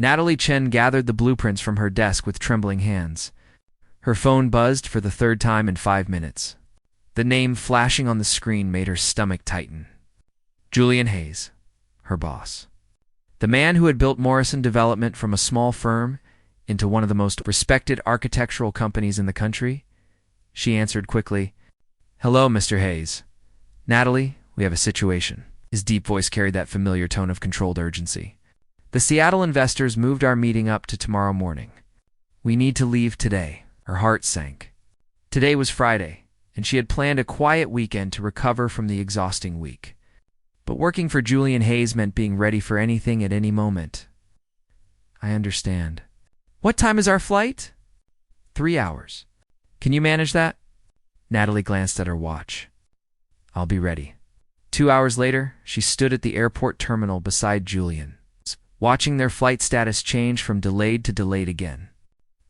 Natalie Chen gathered the blueprints from her desk with trembling hands. Her phone buzzed for the third time in 5 minutes. The name flashing on the screen made her stomach tighten. Julian Hayes, her boss. The man who had built Morrison Development from a small firm into one of the most respected architectural companies in the country. She answered quickly, "Hello, Mr. Hayes. Natalie, we have a situation." His deep voice carried that familiar tone of controlled urgency. "The Seattle investors moved our meeting up to tomorrow morning. We need to leave today." Her heart sank. Today was Friday, and she had planned a quiet weekend to recover from the exhausting week. But working for Julian Hayes meant being ready for anything at any moment. "I understand. What time is our flight?" 3 hours. "Can you manage that?" Natalie glanced at her watch. "I'll be ready." 2 hours later, she stood at the airport terminal beside Julian, watching their flight status change from delayed to delayed again.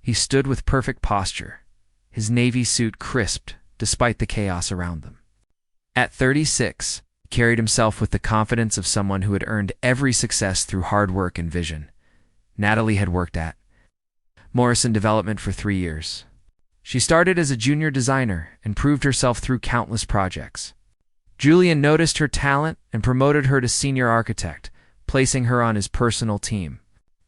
He stood with perfect posture, his navy suit crisped despite the chaos around them. At 36, he carried himself with the confidence of someone who had earned every success through hard work and vision. Natalie had worked at Morrison Development for 3 years. She started as a junior designer and proved herself through countless projects. Julian noticed her talent and promoted her to senior architect, placing her on his personal team.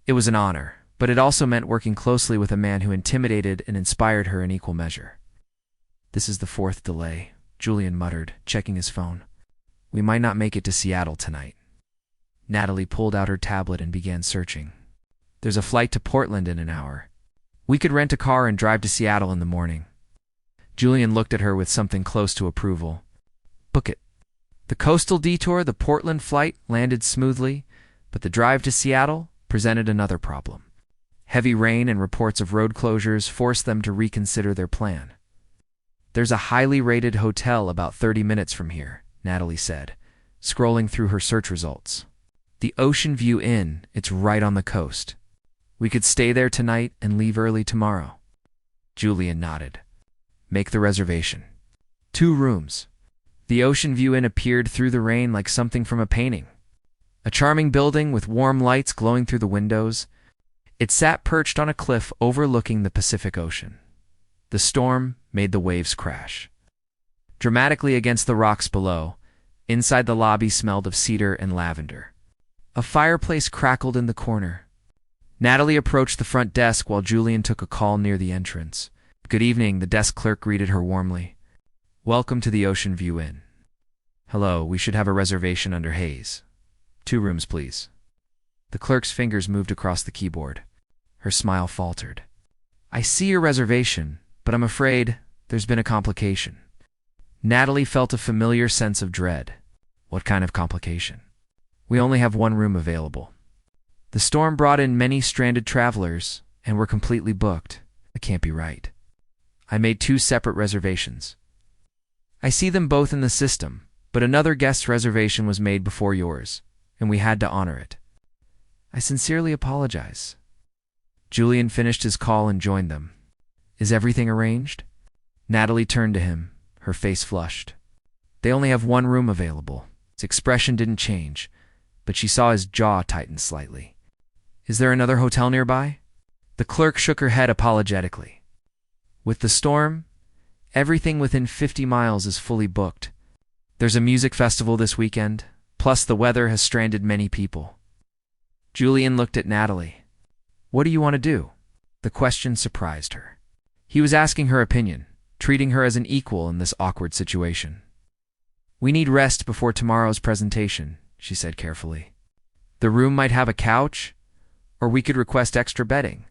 It was an honor, but it also meant working closely with a man who intimidated and inspired her in equal measure. "This is the 4th delay," Julian muttered, checking his phone. "We might not make it to Seattle tonight." Natalie pulled out her tablet and began searching. "There's a flight to Portland in an hour. We could rent a car and drive to Seattle in the morning." Julian looked at her with something close to approval. "Book it." The coastal detour, the Portland flight, landed smoothly, but the drive to Seattle presented another problem. Heavy rain and reports of road closures forced them to reconsider their plan. "There's a highly rated hotel about 30 minutes from here," Natalie said, scrolling through her search results. "The Ocean View Inn, it's right on the coast. We could stay there tonight and leave early tomorrow." Julian nodded. "Make the reservation. 2 rooms." The Ocean View Inn appeared through the rain like something from a painting. A charming building with warm lights glowing through the windows. It sat perched on a cliff overlooking the Pacific Ocean. The storm made the waves crash dramatically against the rocks below. Inside, the lobby smelled of cedar and lavender. A fireplace crackled in the corner. Natalie approached the front desk while Julian took a call near the entrance. "Good evening," the desk clerk greeted her warmly. "Welcome to the Ocean View Inn." "Hello, we should have a reservation under Hayes. 2 rooms, please." The clerk's fingers moved across the keyboard. Her smile faltered. "I see your reservation, but I'm afraid there's been a complication." Natalie felt a familiar sense of dread. What kind of complication? "We only have 1 room available. The storm brought in many stranded travelers, and we're completely booked." "That can't be right." "I made 2 separate reservations." "I see them both in the system, but another guest's reservation was made before yours, and we had to honor it." "I sincerely apologize." Julian finished his call and joined them. "Is everything arranged?" Natalie turned to him, her face flushed. "They only have 1 room available." His expression didn't change, but she saw his jaw tighten slightly. "Is there another hotel nearby?" The clerk shook her head apologetically. "With the storm, everything within 50 miles is fully booked. There's a music festival this weekend, plus the weather has stranded many people." Julian looked at Natalie. "What do you want to do?" The question surprised her. He was asking her opinion, treating her as an equal in this awkward situation. "We need rest before tomorrow's presentation," she said carefully. "The room might have a couch, or we could request extra bedding."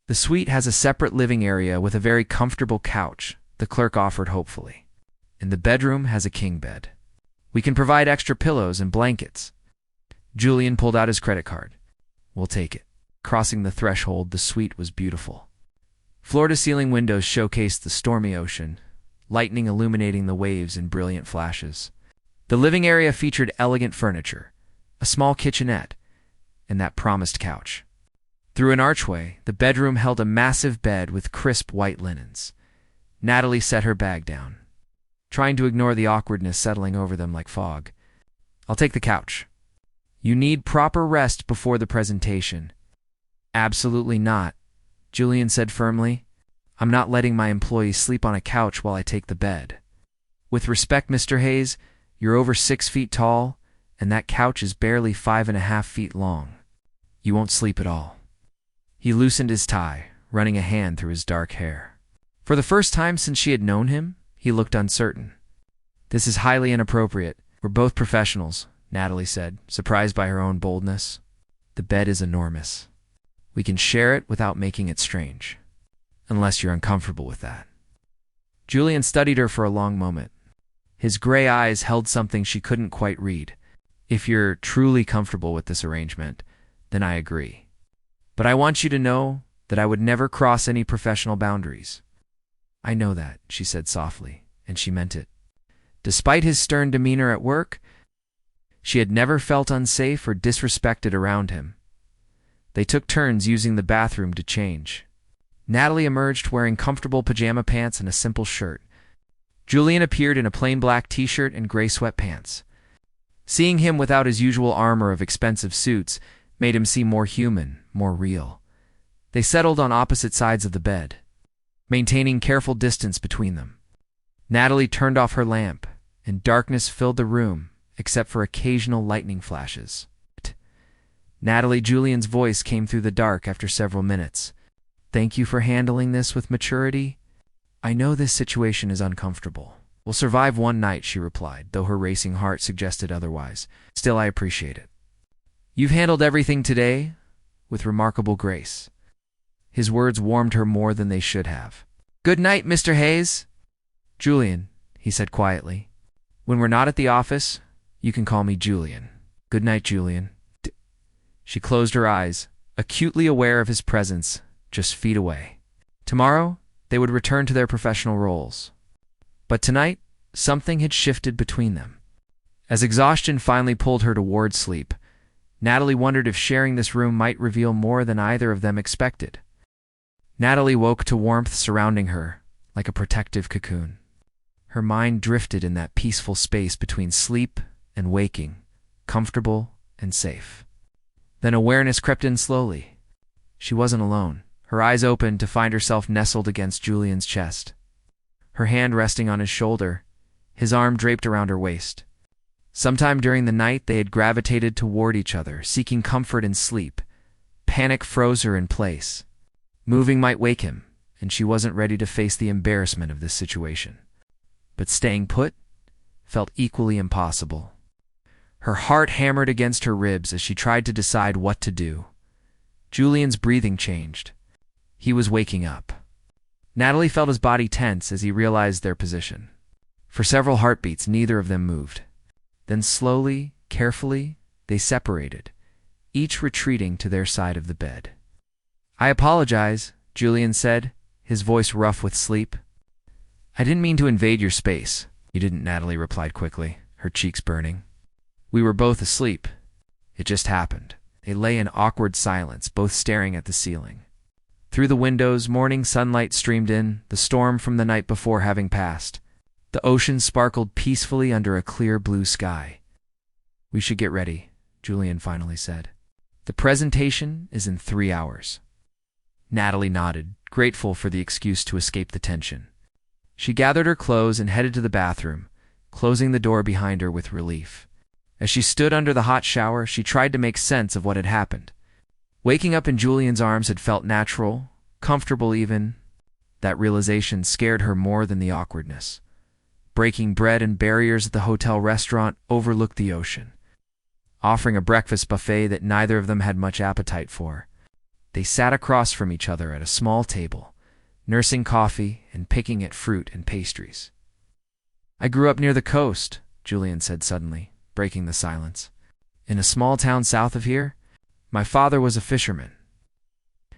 "The suite has a separate living area with a very comfortable couch," the clerk offered hopefully. "And the bedroom has a king bed. We can provide extra pillows and blankets." Julian pulled out his credit card. "We'll take it." Crossing the threshold, the suite was beautiful. Floor-to-ceiling windows showcased the stormy ocean, lightning illuminating the waves in brilliant flashes. The living area featured elegant furniture, a small kitchenette, and that promised couch. Through an archway, the bedroom held a massive bed with crisp white linens. Natalie set her bag down, trying to ignore the awkwardness settling over them like fog. "I'll take the couch. You need proper rest before the presentation. Absolutely not, Julian said firmly. I'm not letting my employees sleep on a couch while I take the bed. With respect, Mr. Hayes, you're over 6 feet tall, and that couch is barely 5.5 feet long. You won't sleep at all. He loosened his tie, running a hand through his dark hair. For the first time since she had known him, he looked uncertain. This is highly inappropriate. We're both professionals, Natalie said, surprised by her own boldness. The bed is enormous. We can share it without making it strange. Unless you're uncomfortable with that. Julian studied her for a long moment. His gray eyes held something she couldn't quite read. If you're truly comfortable with this arrangement, then I agree. But I want you to know that I would never cross any professional boundaries. I know that, she said softly, and she meant it. Despite his stern demeanor at work, she had never felt unsafe or disrespected around him. They took turns using the bathroom to change. Natalie emerged wearing comfortable pajama pants and a simple shirt. Julian appeared in a plain black t-shirt and gray sweatpants. Seeing him without his usual armor of expensive suits made him seem more human, more real. They settled on opposite sides of the bed, maintaining careful distance between them. Natalie turned off her lamp, and darkness filled the room, except for occasional lightning flashes. Natalie, Julian's voice came through the dark after several minutes. Thank you for handling this with maturity. I know this situation is uncomfortable. We'll survive one night, she replied, though her racing heart suggested otherwise. Still, I appreciate it. You've handled everything today with remarkable grace. His words warmed her more than they should have. Good night, Mr. Hayes. Julian, he said quietly. When we're not at the office, you can call me Julian. Good night, Julian. She closed her eyes, acutely aware of his presence, just feet away. Tomorrow, they would return to their professional roles. But tonight, something had shifted between them. As exhaustion finally pulled her toward sleep, Natalie wondered if sharing this room might reveal more than either of them expected. Natalie woke to warmth surrounding her, like a protective cocoon. Her mind drifted in that peaceful space between sleep and waking, comfortable and safe. Then awareness crept in slowly. She wasn't alone. Her eyes opened to find herself nestled against Julian's chest. Her hand resting on his shoulder, his arm draped around her waist. Sometime during the night they had gravitated toward each other, seeking comfort in sleep. Panic froze her in place. Moving might wake him, and she wasn't ready to face the embarrassment of this situation. But staying put felt equally impossible. Her heart hammered against her ribs as she tried to decide what to do. Julian's breathing changed. He was waking up. Natalie felt his body tense as he realized their position. For several heartbeats, neither of them moved. Then slowly, carefully, they separated, each retreating to their side of the bed. I apologize, Julian said, his voice rough with sleep. I didn't mean to invade your space. You didn't, Natalie replied quickly, her cheeks burning. We were both asleep. It just happened. They lay in awkward silence, both staring at the ceiling. Through the windows, morning sunlight streamed in, the storm from the night before having passed. The ocean sparkled peacefully under a clear blue sky. We should get ready, Julian finally said. The presentation is in 3 hours. Natalie nodded, grateful for the excuse to escape the tension. She gathered her clothes and headed to the bathroom, closing the door behind her with relief. As she stood under the hot shower, she tried to make sense of what had happened. Waking up in Julian's arms had felt natural, comfortable even. That realization scared her more than the awkwardness. Breaking bread and barriers at the hotel restaurant overlooked the ocean, offering a breakfast buffet that neither of them had much appetite for. They sat across from each other at a small table, nursing coffee and picking at fruit and pastries. I grew up near the coast, Julian said suddenly, breaking the silence. In a small town south of here, my father was a fisherman.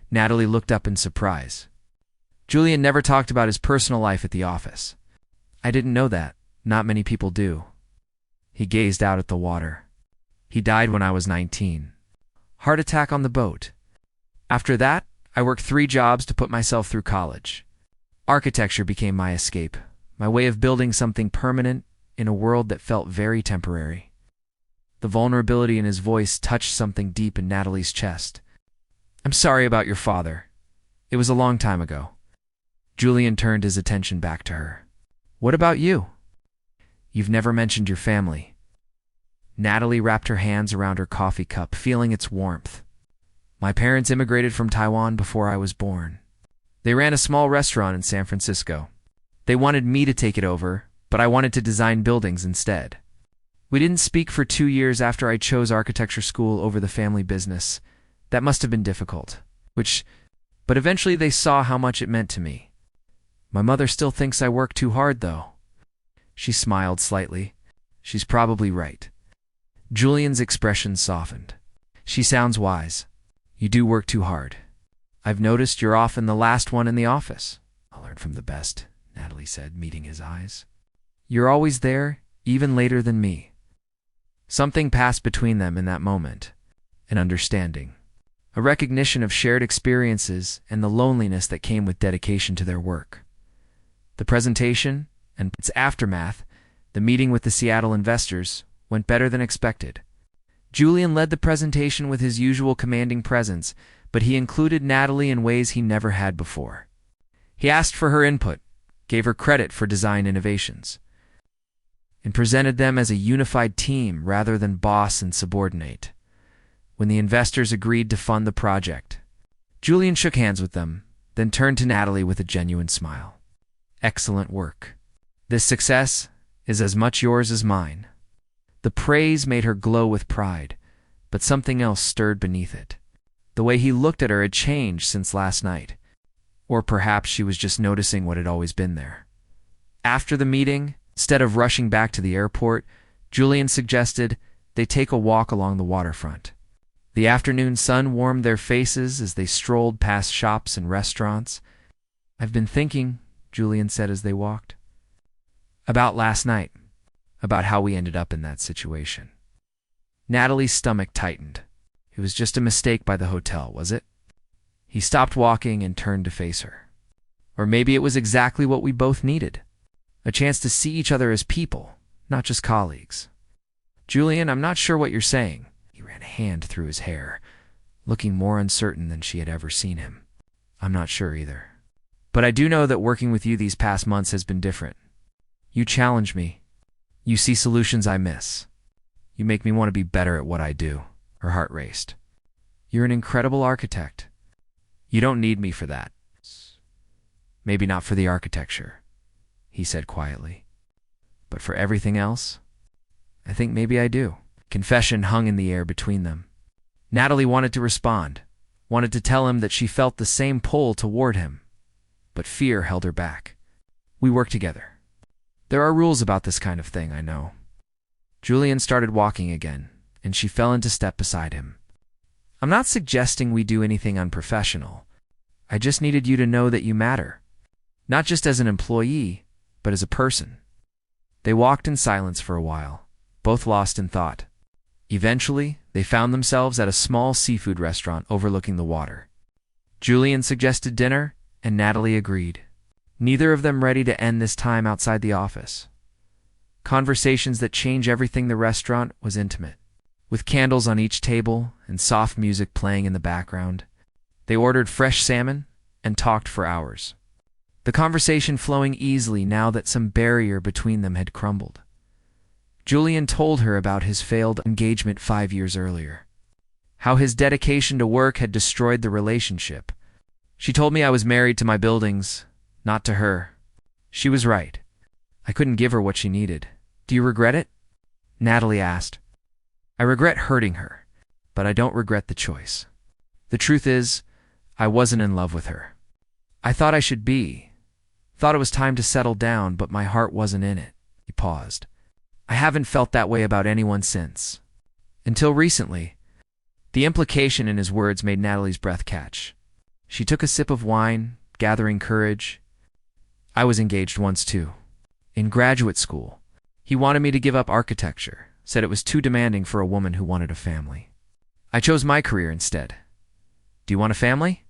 Natalie looked up in surprise. Julian never talked about his personal life at the office. I didn't know that. Not many people do. He gazed out at the water. He died when I was 19. Heart attack on the boat. After that, I worked 3 jobs to put myself through college. Architecture became my escape, my way of building something permanent in a world that felt very temporary. The vulnerability in his voice touched something deep in Natalie's chest. I'm sorry about your father. It was a long time ago. Julian turned his attention back to her. What about you? You've never mentioned your family. Natalie wrapped her hands around her coffee cup, feeling its warmth. My parents immigrated from Taiwan before I was born. They ran a small restaurant in San Francisco. They wanted me to take it over, but I wanted to design buildings instead. We didn't speak for 2 years after I chose architecture school over the family business. That must have been difficult. But eventually they saw how much it meant to me. My mother still thinks I work too hard, though. She smiled slightly. She's probably right. Julian's expression softened. She sounds wise. You do work too hard. I've noticed you're often the last one in the office. I'll learn from the best, Natalie said, meeting his eyes. You're always there, even later than me. Something passed between them in that moment. An understanding. A recognition of shared experiences and the loneliness that came with dedication to their work. The presentation and its aftermath, the meeting with the Seattle investors, went better than expected. Julian led the presentation with his usual commanding presence, but he included Natalie in ways he never had before. He asked for her input, gave her credit for design innovations, and presented them as a unified team rather than boss and subordinate. When the investors agreed to fund the project, Julian shook hands with them, then turned to Natalie with a genuine smile. Excellent work. This success is as much yours as mine. The praise made her glow with pride, but something else stirred beneath it. The way he looked at her had changed since last night. Or perhaps she was just noticing what had always been there. After the meeting, instead of rushing back to the airport, Julian suggested they take a walk along the waterfront. The afternoon sun warmed their faces as they strolled past shops and restaurants. I've been thinking, Julian said as they walked, about last night, about how we ended up in that situation. Natalie's stomach tightened. It was just a mistake by the hotel, was it? He stopped walking and turned to face her. Or maybe it was exactly what we both needed. A chance to see each other as people, not just colleagues. Julian, I'm not sure what you're saying. He ran a hand through his hair, looking more uncertain than she had ever seen him. I'm not sure either. But I do know that working with you these past months has been different. You challenge me. You see solutions I miss. You make me want to be better at what I do. Her heart raced. You're an incredible architect. You don't need me for that. Maybe not for the architecture, he said quietly. But for everything else, I think maybe I do. Confession hung in the air between them. Natalie wanted to respond, wanted to tell him that she felt the same pull toward him, but fear held her back. We work together. There are rules about this kind of thing, I know. Julian started walking again, and she fell into step beside him. I'm not suggesting we do anything unprofessional. I just needed you to know that you matter. Not just as an employee, but as a person. They walked in silence for a while, both lost in thought. Eventually, they found themselves at a small seafood restaurant overlooking the water. Julian suggested dinner, and Natalie agreed. Neither of them ready to end this time outside the office. Conversations that change everything. The restaurant was intimate, with candles on each table and soft music playing in the background. They ordered fresh salmon and talked for hours, the conversation flowing easily now that some barrier between them had crumbled. Julian told her about his failed engagement 5 years earlier, how his dedication to work had destroyed the relationship. She told me I was married to my buildings, not to her. She was right. I couldn't give her what she needed. Do you regret it? Natalie asked. I regret hurting her, but I don't regret the choice. The truth is, I wasn't in love with her. I thought I should be. Thought it was time to settle down, but my heart wasn't in it. He paused. I haven't felt that way about anyone since. Until recently. The implication in his words made Natalie's breath catch. She took a sip of wine, gathering courage. I was engaged once too. In graduate school. He wanted me to give up architecture, said it was too demanding for a woman who wanted a family. I chose my career instead. Do you want a family?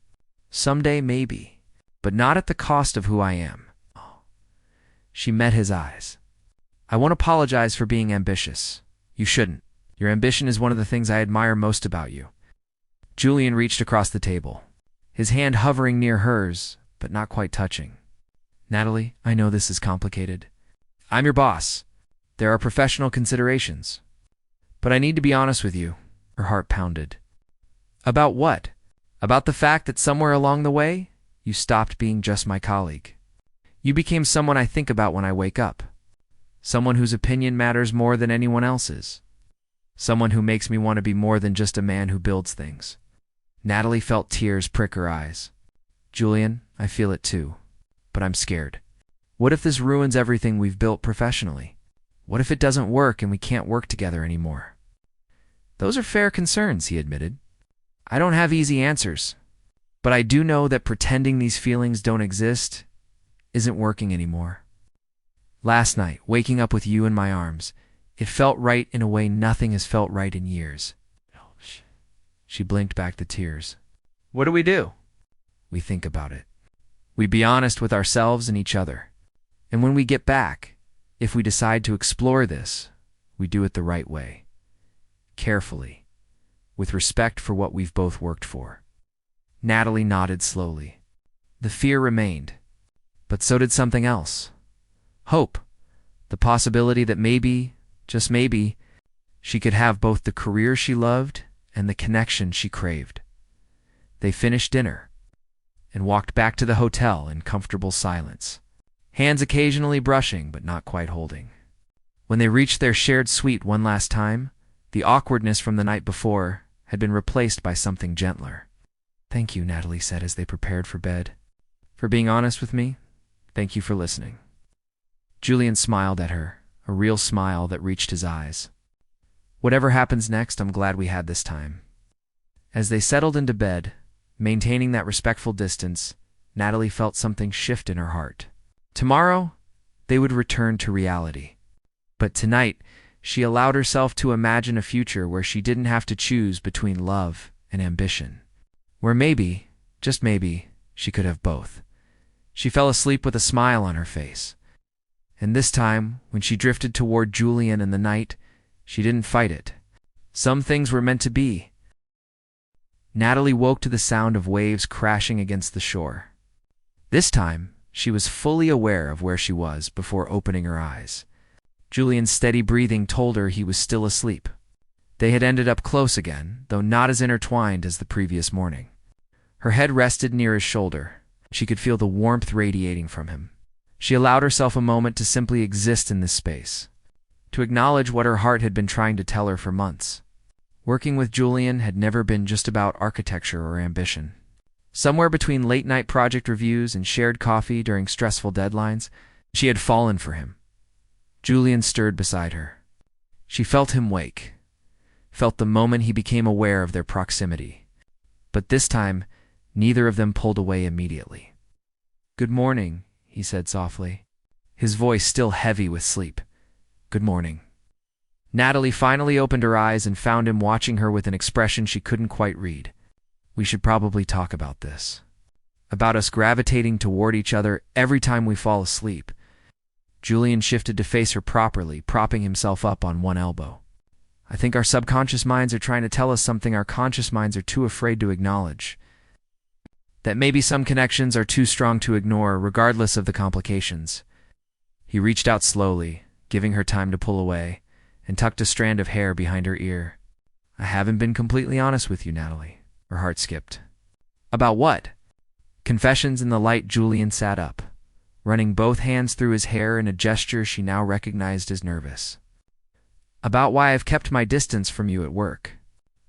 Someday, maybe, but not at the cost of who I am. She met his eyes. I won't apologize for being ambitious. You shouldn't. Your ambition is one of the things I admire most about you. Julian reached across the table, his hand hovering near hers, but not quite touching. Natalie, I know this is complicated. I'm your boss. There are professional considerations. But I need to be honest with you. Her heart pounded. About what? About the fact that somewhere along the way, you stopped being just my colleague. You became someone I think about when I wake up. Someone whose opinion matters more than anyone else's. Someone who makes me want to be more than just a man who builds things. Natalie felt tears prick her eyes. Julian, I feel it too. But I'm scared. What if this ruins everything we've built professionally? What if it doesn't work and we can't work together anymore? Those are fair concerns, he admitted. I don't have easy answers, but I do know that pretending these feelings don't exist isn't working anymore. Last night, waking up with you in my arms, it felt right in a way nothing has felt right in years. She blinked back the tears. What do? We think about it. We be honest with ourselves and each other. And when we get back, if we decide to explore this, we do it the right way. Carefully, with respect for what we've both worked for. Natalie nodded slowly. The fear remained, but so did something else. Hope. The possibility that maybe, just maybe, she could have both the career she loved and the connection she craved. They finished dinner and walked back to the hotel in comfortable silence, hands occasionally brushing but not quite holding. When they reached their shared suite one last time, the awkwardness from the night before had been replaced by something gentler. Thank you, Natalie said as they prepared for bed. For being honest with me, thank you for listening. Julian smiled at her, a real smile that reached his eyes. Whatever happens next, I'm glad we had this time. As they settled into bed, maintaining that respectful distance, Natalie felt something shift in her heart. Tomorrow, they would return to reality. But tonight, she allowed herself to imagine a future where she didn't have to choose between love and ambition. Where maybe, just maybe, she could have both. She fell asleep with a smile on her face. And this time, when she drifted toward Julian in the night, she didn't fight it. Some things were meant to be. Natalie woke to the sound of waves crashing against the shore. This time, she was fully aware of where she was before opening her eyes. Julian's steady breathing told her he was still asleep. They had ended up close again, though not as intertwined as the previous morning. Her head rested near his shoulder. She could feel the warmth radiating from him. She allowed herself a moment to simply exist in this space, to acknowledge what her heart had been trying to tell her for months. Working with Julian had never been just about architecture or ambition. Somewhere between late-night project reviews and shared coffee during stressful deadlines, she had fallen for him. Julian stirred beside her. She felt him wake, felt the moment he became aware of their proximity. But this time, neither of them pulled away immediately. "Good morning," he said softly, his voice still heavy with sleep. "Good morning." Natalie finally opened her eyes and found him watching her with an expression she couldn't quite read. "We should probably talk about this. About us gravitating toward each other every time we fall asleep." Julian shifted to face her properly, propping himself up on one elbow. "I think our subconscious minds are trying to tell us something our conscious minds are too afraid to acknowledge. That maybe some connections are too strong to ignore, regardless of the complications." He reached out slowly, giving her time to pull away, and tucked a strand of hair behind her ear. "I haven't been completely honest with you, Natalie." Her heart skipped. "About what?" Confessions in the light. Julian sat up, running both hands through his hair in a gesture she now recognized as nervous. "About why I've kept my distance from you at work.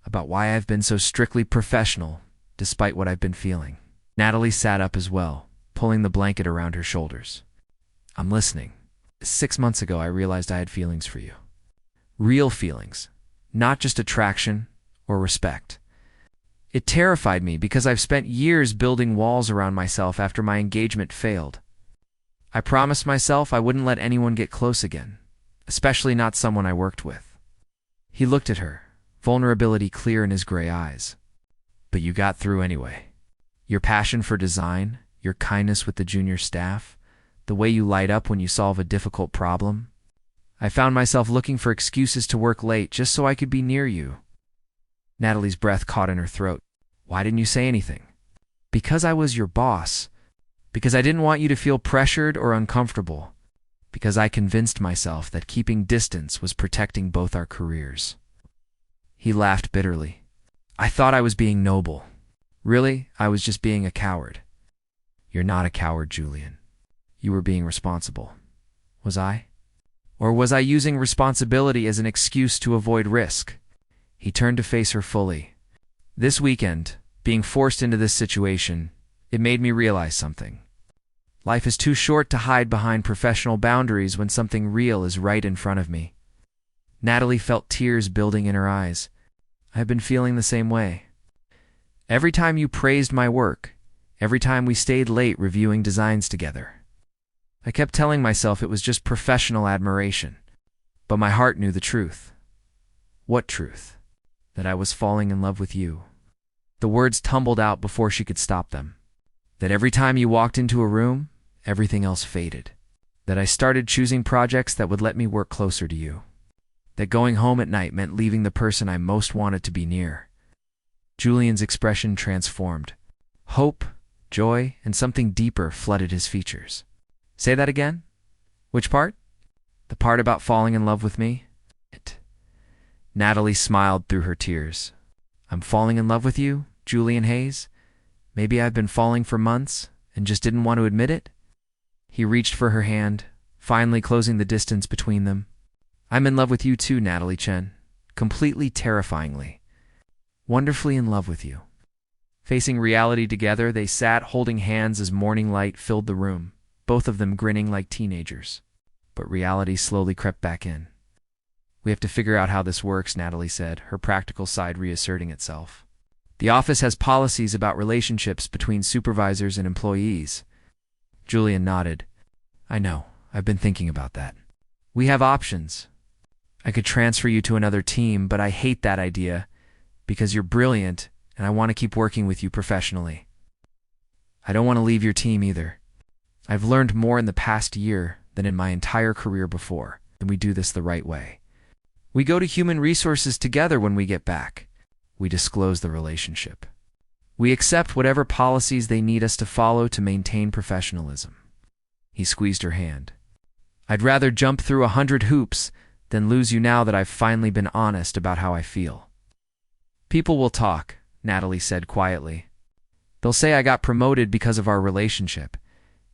About why I've been so strictly professional, despite what I've been feeling." Natalie sat up as well, pulling the blanket around her shoulders. "I'm listening. 6 months ago, I realized I had feelings for you. Real feelings, not just attraction or respect. It terrified me because I've spent years building walls around myself after my engagement failed. I promised myself I wouldn't let anyone get close again, especially not someone I worked with." He looked at her, vulnerability clear in his gray eyes. "But you got through anyway. Your passion for design, your kindness with the junior staff, the way you light up when you solve a difficult problem. I found myself looking for excuses to work late just so I could be near you." Natalie's breath caught in her throat. Why didn't you say anything? Because I was your boss. Because I didn't want you to feel pressured or uncomfortable. Because I convinced myself that keeping distance was protecting both our careers. He laughed bitterly. I thought I was being noble. Really, I was just being a coward. You're not a coward, Julian. You were being responsible. Was I? Or was I using responsibility as an excuse to avoid risk? He turned to face her fully. This weekend, being forced into this situation, it made me realize something. Life is too short to hide behind professional boundaries when something real is right in front of me. Natalie felt tears building in her eyes. I've been feeling the same way. Every time you praised my work, every time we stayed late reviewing designs together, I kept telling myself it was just professional admiration. But my heart knew the truth. What truth? That I was falling in love with you. The words tumbled out before she could stop them. That every time you walked into a room, everything else faded. That I started choosing projects that would let me work closer to you. That going home at night meant leaving the person I most wanted to be near. Julian's expression transformed. Hope, joy, and something deeper flooded his features. Say that again? Which part? The part about falling in love with me? Natalie smiled through her tears. I'm falling in love with you, Julian Hayes? Maybe I've been falling for months and just didn't want to admit it? He reached for her hand, finally closing the distance between them. I'm in love with you too, Natalie Chen. Completely terrifyingly. Wonderfully in love with you. Facing reality together, they sat holding hands as morning light filled the room, both of them grinning like teenagers. But reality slowly crept back in. We have to figure out how this works, Natalie said, her practical side reasserting itself. The office has policies about relationships between supervisors and employees. Julian nodded. I know. I've been thinking about that. We have options. I could transfer you to another team, but I hate that idea because you're brilliant and I want to keep working with you professionally. I don't want to leave your team either. I've learned more in the past year than in my entire career before, and we do this the right way. We go to human resources together when we get back. We disclose the relationship. We accept whatever policies they need us to follow to maintain professionalism. He squeezed her hand. I'd rather jump through 100 hoops than lose you now that I've finally been honest about how I feel. People will talk, Natalie said quietly. They'll say I got promoted because of our relationship,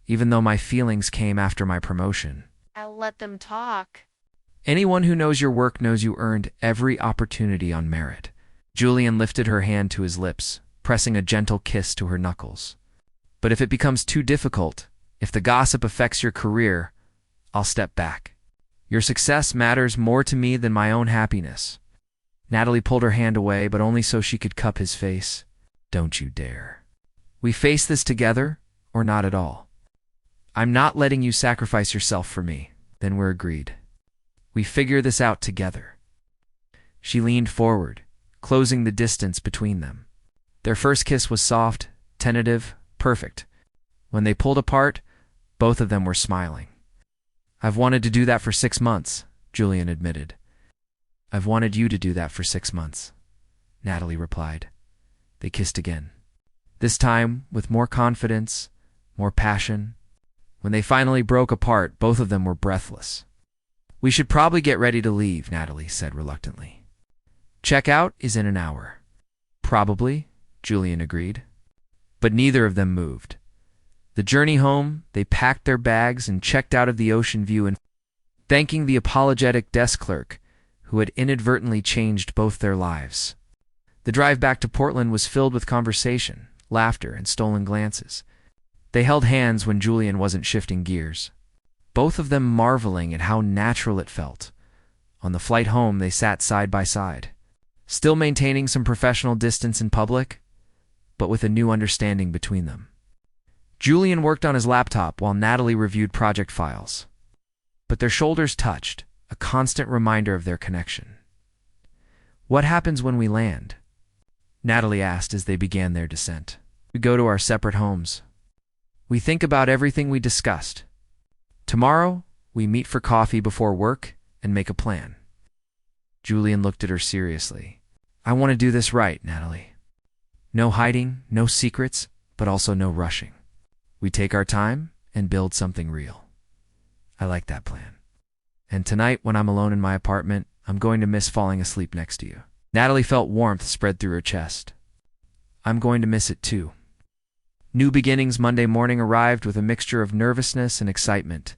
even though my feelings came after my promotion. I'll let them talk. Anyone who knows your work knows you earned every opportunity on merit. Julian lifted her hand to his lips, pressing a gentle kiss to her knuckles. But if it becomes too difficult, if the gossip affects your career, I'll step back. Your success matters more to me than my own happiness. Natalie pulled her hand away, but only so she could cup his face. Don't you dare. We face this together, or not at all. I'm not letting you sacrifice yourself for me. Then we're agreed. We figure this out together. She leaned forward, closing the distance between them. Their first kiss was soft, tentative, perfect. When they pulled apart, both of them were smiling. I've wanted to do that for 6 months, Julian admitted. I've wanted you to do that for 6 months, Natalie replied. They kissed again. This time, with more confidence, more passion. When they finally broke apart, both of them were breathless. We should probably get ready to leave, Natalie said reluctantly. Checkout is in an hour. Probably, Julian agreed. But neither of them moved. The journey home, they packed their bags and checked out of the ocean view and thanking the apologetic desk clerk who had inadvertently changed both their lives. The drive back to Portland was filled with conversation, laughter, and stolen glances. They held hands when Julian wasn't shifting gears, both of them marveling at how natural it felt. On the flight home, they sat side by side, still maintaining some professional distance in public, but with a new understanding between them. Julian worked on his laptop while Natalie reviewed project files. But their shoulders touched, a constant reminder of their connection. What happens when we land? Natalie asked as they began their descent. We go to our separate homes. We think about everything we discussed. Tomorrow, we meet for coffee before work and make a plan. Julian looked at her seriously. I want to do this right, Natalie. No hiding, no secrets, but also no rushing. We take our time and build something real. I like that plan. And tonight, when I'm alone in my apartment, I'm going to miss falling asleep next to you. Natalie felt warmth spread through her chest. I'm going to miss it too. New beginnings Monday morning arrived with a mixture of nervousness and excitement.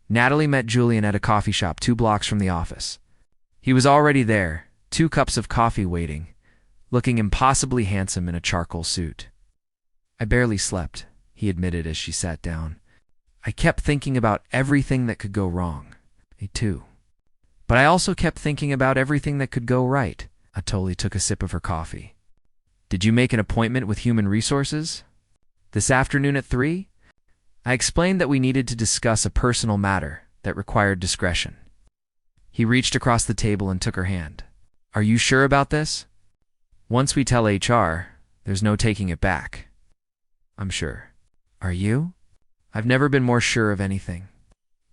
Natalie met Julian at a coffee shop 2 blocks from the office. He was already there, 2 cups of coffee waiting, looking impossibly handsome in a charcoal suit. I barely slept, he admitted as she sat down. I kept thinking about everything that could go wrong. Me too. But I also kept thinking about everything that could go right. Natalie took a sip of her coffee. Did you make an appointment with Human Resources? This afternoon at 3? I explained that we needed to discuss a personal matter that required discretion. He reached across the table and took her hand. Are you sure about this? Once we tell HR, there's no taking it back. I'm sure. Are you? I've never been more sure of anything.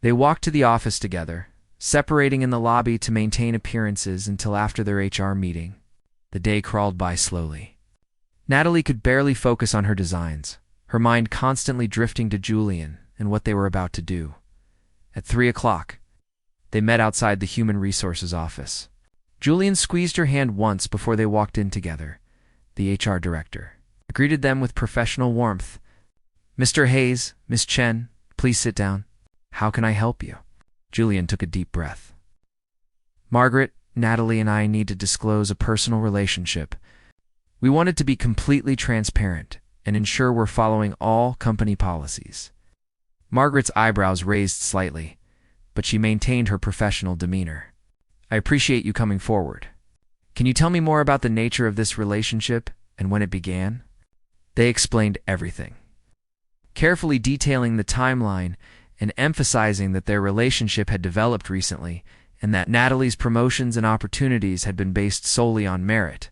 They walked to the office together, separating in the lobby to maintain appearances until after their HR meeting. The day crawled by slowly. Natalie could barely focus on her designs, her mind constantly drifting to Julian and what they were about to do. At 3 o'clock, they met outside the Human Resources office. Julian squeezed her hand once before they walked in together. The HR director greeted them with professional warmth. Mr. Hayes, Miss Chen, please sit down. How can I help you? Julian took a deep breath. Margaret, Natalie and I need to disclose a personal relationship. We wanted to be completely transparent and ensure we're following all company policies. Margaret's eyebrows raised slightly, but she maintained her professional demeanor. I appreciate you coming forward. Can you tell me more about the nature of this relationship and when it began? They explained everything, carefully detailing the timeline and emphasizing that their relationship had developed recently and that Natalie's promotions and opportunities had been based solely on merit.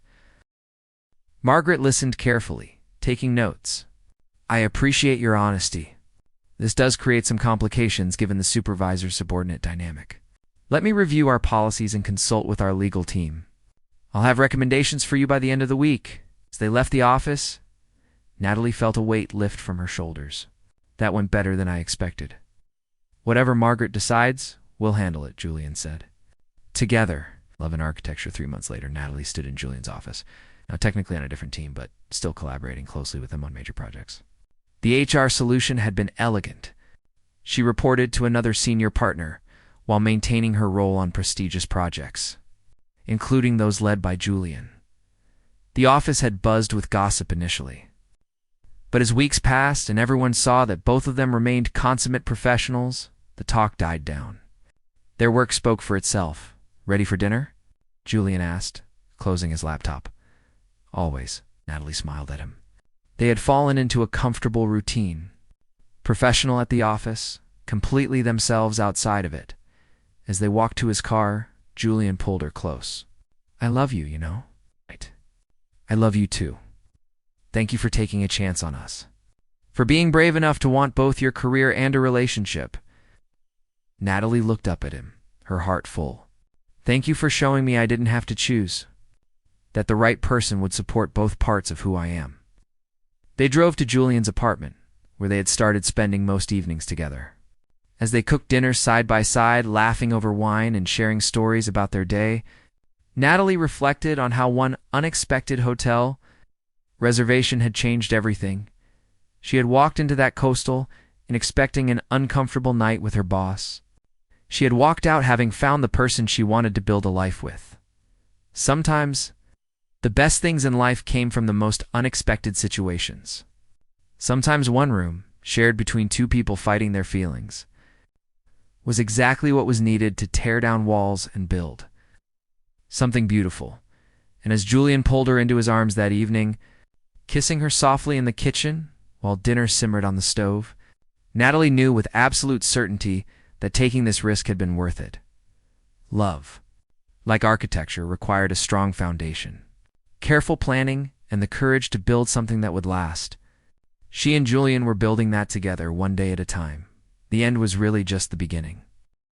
Margaret listened carefully, taking notes. I appreciate your honesty. This does create some complications given the supervisor-subordinate dynamic. Let me review our policies and consult with our legal team. I'll have recommendations for you by the end of the week. As they left the office, Natalie felt a weight lift from her shoulders. That went better than I expected. Whatever Margaret decides, we'll handle it, Julian said. Together, Love and Architecture 3 months later, Natalie stood in Julian's office. Now technically on a different team, but still collaborating closely with him on major projects. The HR solution had been elegant. She reported to another senior partner while maintaining her role on prestigious projects, including those led by Julian. The office had buzzed with gossip initially. But as weeks passed and everyone saw that both of them remained consummate professionals, the talk died down. Their work spoke for itself. Ready for dinner? Julian asked, closing his laptop. Always, Natalie smiled at him. They had fallen into a comfortable routine. Professional at the office, completely themselves outside of it. As they walked to his car, Julian pulled her close. I love you, you know. Right. I love you too. Thank you for taking a chance on us. For being brave enough to want both your career and a relationship. Natalie looked up at him, her heart full. Thank you for showing me I didn't have to choose. That the right person would support both parts of who I am. They drove to Julian's apartment, where they had started spending most evenings together. As they cooked dinner side by side, laughing over wine and sharing stories about their day, Natalie reflected on how one unexpected hotel reservation had changed everything. She had walked into that coastal and expecting an uncomfortable night with her boss. She had walked out having found the person she wanted to build a life with. Sometimes, the best things in life came from the most unexpected situations. Sometimes one room, shared between 2 people fighting their feelings, was exactly what was needed to tear down walls and build something beautiful. And as Julian pulled her into his arms that evening, kissing her softly in the kitchen while dinner simmered on the stove, Natalie knew with absolute certainty that taking this risk had been worth it. Love, like architecture, required a strong foundation, careful planning, and the courage to build something that would last. She and Julian were building that together, one day at a time. The end was really just the beginning.